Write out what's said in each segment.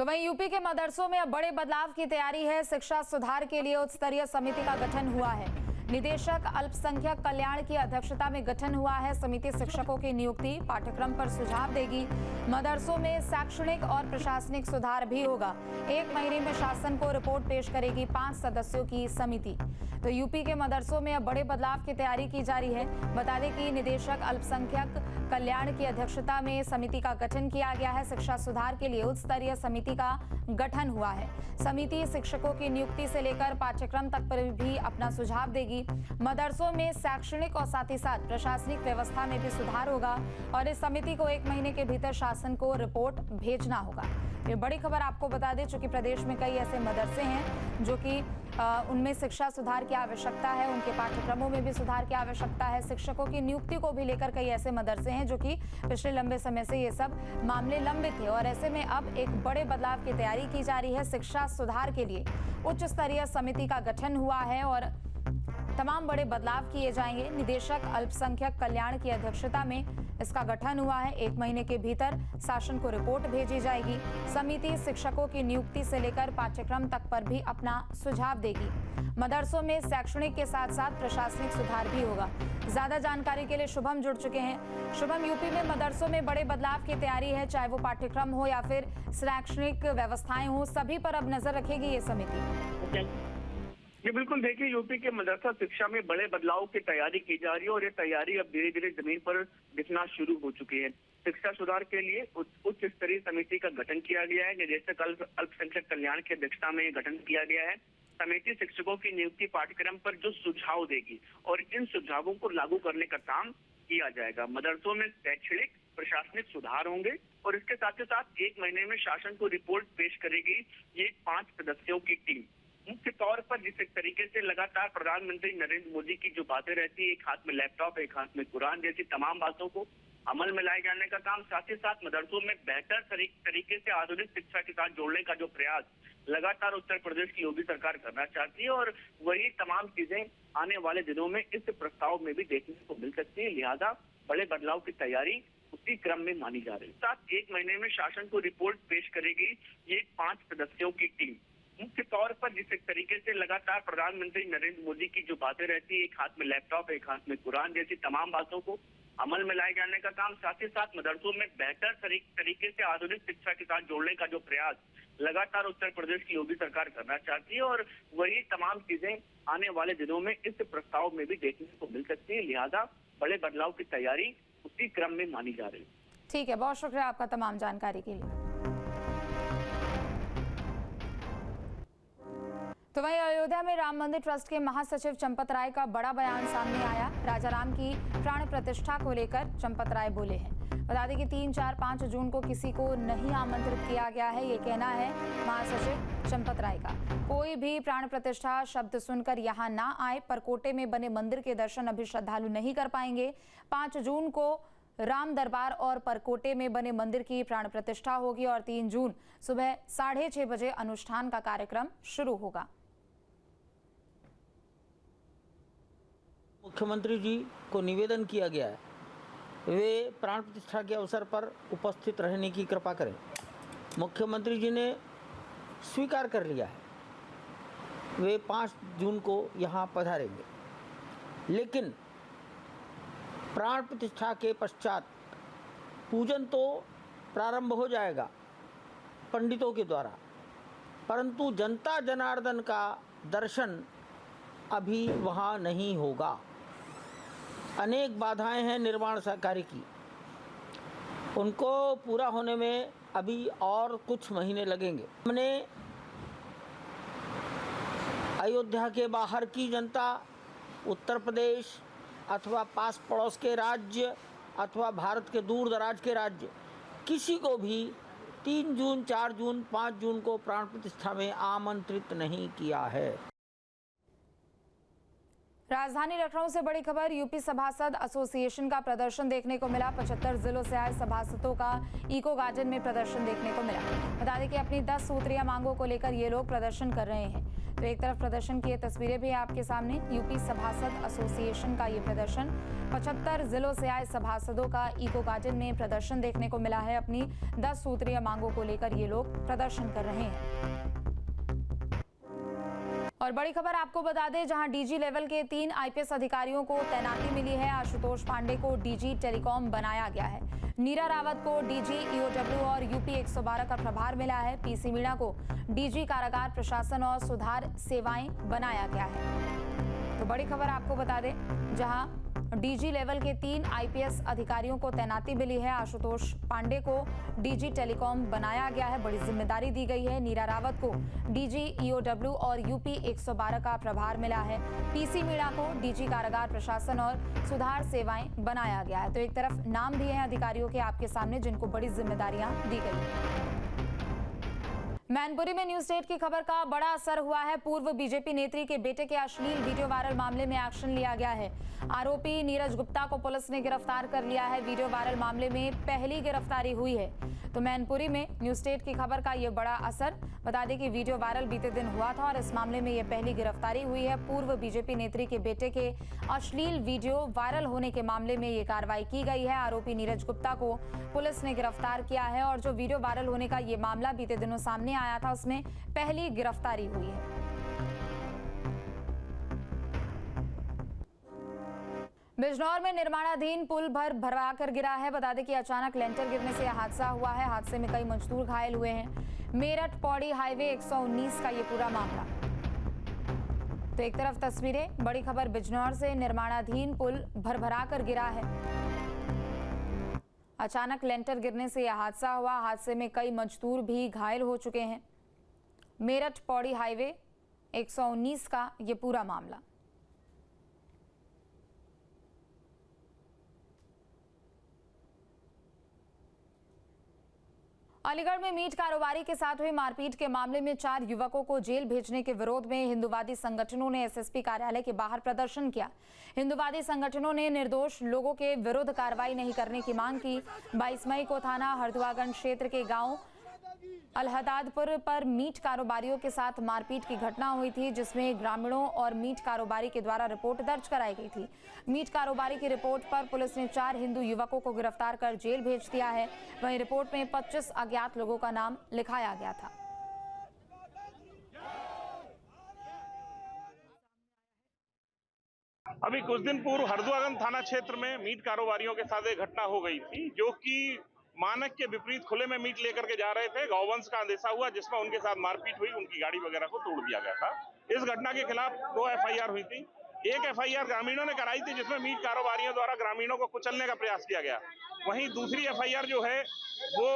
वहीं यूपी के मदरसों में अब बड़े बदलाव की तैयारी है। शिक्षा सुधार के लिए उच्च स्तरीय समिति का गठन हुआ है। निदेशक अल्पसंख्यक कल्याण की अध्यक्षता में गठन हुआ है। समिति शिक्षकों की नियुक्ति, पाठ्यक्रम पर सुझाव देगी। मदरसों में शैक्षणिक और प्रशासनिक सुधार भी होगा। 1 महीने में शासन को रिपोर्ट पेश करेगी 5 सदस्यों की समिति। तो यूपी के मदरसों में अब बड़े बदलाव की तैयारी की जा रही है। बता दें कि निदेशक अल्पसंख्यक कल्याण की अध्यक्षता में समिति का गठन किया गया है। शिक्षा सुधार के लिए उच्च स्तरीय समिति का गठन हुआ है। समिति शिक्षकों की नियुक्ति से लेकर पाठ्यक्रम तक पर भी अपना सुझाव देगी। मदरसों में शैक्षणिक और साथ ही साथ प्रशासनिक व्यवस्था में भी सुधार होगा और इस समिति को 1 महीने के भीतर शासन को रिपोर्ट भेजना होगा। ये बड़ी खबर आपको बता दें, चूंकि प्रदेश में कई ऐसे मदरसे हैं जो कि उनमें शिक्षा सुधार की आवश्यकता है, उनके पाठ्यक्रमों में भी सुधार की आवश्यकता है। शिक्षकों की नियुक्ति को भी लेकर कई ऐसे मदरसे हैं जो कि पिछले लंबे समय से ये सब मामले लंबित थे और ऐसे में अब एक बड़े बदलाव की तैयारी की जा रही है। शिक्षा सुधार के लिए उच्च स्तरीय समिति का गठन हुआ है और तमाम बड़े बदलाव किए जाएंगे। निदेशक अल्पसंख्यक कल्याण की अध्यक्षता में इसका गठन हुआ है। 1 महीने के भीतर शासन को रिपोर्ट भेजी जाएगी। समिति शिक्षकों की नियुक्ति से लेकर पाठ्यक्रम तक पर भी अपना सुझाव देगी। मदरसों में शैक्षणिक के साथ साथ प्रशासनिक सुधार भी होगा। ज्यादा जानकारी के लिए शुभम जुड़ चुके हैं। शुभम, यूपी में मदरसों में बड़े बदलाव की तैयारी है, चाहे वो पाठ्यक्रम हो या फिर शैक्षणिक व्यवस्थाएं हो, सभी पर अब नजर रखेगी ये समिति। जी बिल्कुल, देखिए यूपी के मदरसा शिक्षा में बड़े बदलाव की तैयारी की जा रही है और ये तैयारी अब धीरे धीरे जमीन पर दिखना शुरू हो चुकी है। शिक्षा सुधार के लिए उच्च स्तरीय समिति का गठन किया गया है। निदेशक अल्पसंख्यक कल्याण की अध्यक्षता में गठन किया गया है। समिति शिक्षकों की नियुक्ति, पाठ्यक्रम पर जो सुझाव देगी और इन सुझावों को लागू करने का काम किया जाएगा। मदरसों में शैक्षणिक प्रशासनिक सुधार होंगे और इसके साथ ही साथ 1 महीने में शासन को रिपोर्ट पेश करेगी ये 5 सदस्यों की टीम। मुख्य तौर पर जिस तरीके से लगातार प्रधानमंत्री नरेंद्र मोदी की जो बातें रहती है, एक हाथ में लैपटॉप, एक हाथ में कुरान जैसी तमाम बातों को अमल में लाए जाने का काम, साथ ही साथ मदरसों में बेहतर तरीके से आधुनिक शिक्षा के साथ जोड़ने का जो प्रयास लगातार उत्तर प्रदेश की योगी सरकार करना चाहती है और वही तमाम चीजें आने वाले दिनों में इस प्रस्ताव में भी देखने को मिल सकती है। लिहाजा बड़े बदलाव की तैयारी उसी क्रम में मानी जा रही है। साथ 1 महीने में शासन को रिपोर्ट पेश करेगी ये 5 सदस्यों की टीम। मुख्य तौर पर जिस तरीके से लगातार प्रधानमंत्री नरेंद्र मोदी की जो बातें रहती है, एक हाथ में लैपटॉप, एक हाथ में कुरान जैसी तमाम बातों को अमल में लाए जाने का काम, साथ ही साथ मदरसों में बेहतर तरीके से आधुनिक शिक्षा के साथ जोड़ने का जो प्रयास लगातार उत्तर प्रदेश की योगी सरकार करना चाहती है और वही तमाम चीजें आने वाले दिनों में इस प्रस्ताव में भी देखने को मिल सकती है। लिहाजा बड़े बदलाव की तैयारी उसी क्रम में मानी जा रही है। ठीक है, बहुत शुक्रिया आपका तमाम जानकारी के लिए। तो वहीं अयोध्या में राम मंदिर ट्रस्ट के महासचिव चंपत राय का बड़ा बयान सामने आया। राजा राम की प्राण प्रतिष्ठा को लेकर चंपत राय बोले हैं। बता दें कि 3, 4, 5 जून को किसी को नहीं आमंत्रित किया गया है, ये कहना है महासचिव चंपत राय का। कोई भी प्राण प्रतिष्ठा शब्द सुनकर यहाँ ना आए। परकोटे में बने मंदिर के दर्शन अभी श्रद्धालु नहीं कर पाएंगे। 5 जून को राम दरबार और परकोटे में बने मंदिर की प्राण प्रतिष्ठा होगी और 3 जून सुबह 6:30 बजे अनुष्ठान का कार्यक्रम शुरू होगा। मुख्यमंत्री जी को निवेदन किया गया है, वे प्राण प्रतिष्ठा के अवसर पर उपस्थित रहने की कृपा करें। मुख्यमंत्री जी ने स्वीकार कर लिया है, वे 5 जून को यहाँ पधारेंगे। लेकिन प्राण प्रतिष्ठा के पश्चात पूजन तो प्रारंभ हो जाएगा पंडितों के द्वारा, परंतु जनता जनार्दन का दर्शन अभी वहाँ नहीं होगा। अनेक बाधाएं हैं निर्माण कार्य की, उनको पूरा होने में अभी और कुछ महीने लगेंगे। हमने अयोध्या के बाहर की जनता, उत्तर प्रदेश अथवा पास पड़ोस के राज्य अथवा भारत के दूर दराज के राज्य, किसी को भी 3 जून, 4 जून, 5 जून को प्राण प्रतिष्ठा में आमंत्रित नहीं किया है। राजधानी लखनऊ से बड़ी खबर, यूपी सभासद एसोसिएशन का प्रदर्शन देखने को मिला। 75 जिलों से आए सभासदों का इको गार्डन में प्रदर्शन देखने को मिला। बता दें कि अपनी 10 सूत्रीय मांगों को लेकर ये लोग प्रदर्शन कर रहे हैं। तो एक तरफ प्रदर्शन की ये तस्वीरें भी आपके सामने। यूपी सभासद एसोसिएशन का ये प्रदर्शन, 75 जिलों से आए सभासदों का इको गार्डन में प्रदर्शन देखने को मिला है। अपनी 10 सूत्रीय मांगों को लेकर ये लोग प्रदर्शन कर रहे हैं। और बड़ी खबर आपको बता दें, जहां डीजी लेवल के 3 आईपीएस अधिकारियों को तैनाती मिली है। आशुतोष पांडे को डीजी टेलीकॉम बनाया गया है। नीरा रावत को डीजी ईओडब्ल्यू और यूपी 112 का प्रभार मिला है। पीसी मीणा को डीजी कारागार प्रशासन और सुधार सेवाएं बनाया गया है। तो बड़ी खबर आपको बता दें, जहां डीजी लेवल के 3 आईपीएस अधिकारियों को तैनाती मिली है। आशुतोष पांडे को डीजी टेलीकॉम बनाया गया है, बड़ी जिम्मेदारी दी गई है। नीरा रावत को डीजी ईओडब्ल्यू और यूपी 112 का प्रभार मिला है। पीसी मीणा को डीजी कारागार प्रशासन और सुधार सेवाएं बनाया गया है। तो एक तरफ नाम दिए हैं अधिकारियों के आपके सामने, जिनको बड़ी जिम्मेदारियां दी गई हैं। मैनपुरी में न्यूज 8 की खबर का बड़ा असर हुआ है। पूर्व बीजेपी नेत्री के बेटे के अश्लील वीडियो वायरल मामले में एक्शन लिया गया है। आरोपी नीरज गुप्ता को पुलिस ने गिरफ्तार कर लिया है। वीडियो वायरल मामले में पहली गिरफ्तारी हुई है। तो मैनपुरी में न्यूज 8 की खबर का ये बड़ा असर। बता दें कि वीडियो वायरल बीते दिन हुआ था और इस मामले में ये पहली गिरफ्तारी हुई है। पूर्व बीजेपी नेत्री के बेटे के अश्लील वीडियो वायरल होने के मामले में ये कार्रवाई की गई है। आरोपी नीरज गुप्ता को पुलिस ने गिरफ्तार किया है और जो वीडियो वायरल होने का ये मामला बीते दिनों सामने आया था, उसमें पहली गिरफ्तारी हुई है। बिजनौर में निर्माणाधीन पुल भरवा कर गिरा है। बता दें कि अचानक लेंटर गिरने से यह हादसा हुआ है। हादसे में कई मजदूर घायल हुए हैं। मेरठ पौड़ी हाईवे 119 का ये पूरा मामला। तो एक तरफ तस्वीरें, बड़ी खबर बिजनौर से, निर्माणाधीन पुल भरभरा कर गिरा है। अचानक लेंटर गिरने से यह हादसा हुआ। हादसे में कई मजदूर भी घायल हो चुके हैं। मेरठ पौड़ी हाईवे 119 का ये पूरा मामला। अलीगढ़ में मीट कारोबारी के साथ हुई मारपीट के मामले में 4 युवकों को जेल भेजने के विरोध में हिंदुवादी संगठनों ने एसएसपी कार्यालय के बाहर प्रदर्शन किया। हिंदुवादी संगठनों ने निर्दोष लोगों के विरुद्ध कार्रवाई नहीं करने की मांग की। 22 मई को थाना हरदुआगंज क्षेत्र के गांव अलहदादपुर पर मीट कारोबारियों के साथ मारपीट की घटना हुई थी, जिसमें ग्रामीणों और मीट कारोबारी के द्वारा रिपोर्ट दर्ज कराई गई थी। मीट कारोबारी की रिपोर्ट पर पुलिस ने 4 हिंदू युवकों को गिरफ्तार कर जेल भेज दिया है। वहीं रिपोर्ट में 25 अज्ञात लोगों का नाम लिखाया गया था। अभी कुछ दिन पूर्व हरदुआगंज थाना क्षेत्र में मीट कारोबारियों के साथ एक घटना हो गई थी, जो कि मानक के विपरीत खुले में मीट लेकर के जा रहे थे। गौवंश का अंदेशा हुआ, जिसमें उनके साथ मारपीट हुई, उनकी गाड़ी वगैरह को तोड़ दिया गया था। इस घटना के खिलाफ 2 एफआईआर हुई थी। एक एफआईआर ग्रामीणों ने कराई थी, जिसमें मीट कारोबारियों द्वारा ग्रामीणों को कुचलने का प्रयास किया गया। वहीं दूसरी एफआईआर जो है वो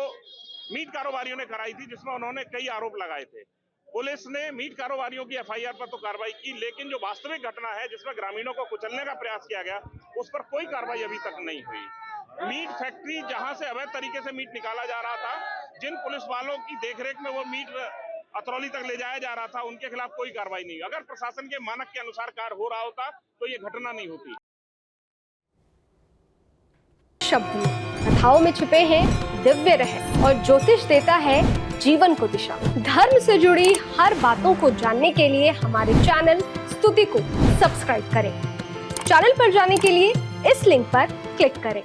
मीट कारोबारियों ने कराई थी, जिसमें उन्होंने कई आरोप लगाए थे। पुलिस ने मीट कारोबारियों की एफआईआर पर तो कार्रवाई की, लेकिन जो वास्तविक घटना है जिसमें ग्रामीणों को कुचलने का प्रयास किया गया, उस पर कोई कार्रवाई अभी तक नहीं हुई। मीट फैक्ट्री जहां से अवैध तरीके से मीट निकाला जा रहा था, जिन पुलिस वालों की देखरेख में वो मीट अतरौली तक ले जाया जा रहा था, उनके खिलाफ कोई कार्रवाई नहीं। अगर प्रशासन के मानक के अनुसार कार्य हो रहा होता तो ये घटना नहीं होती। शब्द कथाओं में छुपे हैं दिव्य रहस्य और ज्योतिष देता है जीवन को दिशा। धर्म से जुड़ी हर बातों को जानने के लिए हमारे चैनल स्तुति को सब्सक्राइब करें। चैनल पर जाने के लिए इस लिंक पर क्लिक करें।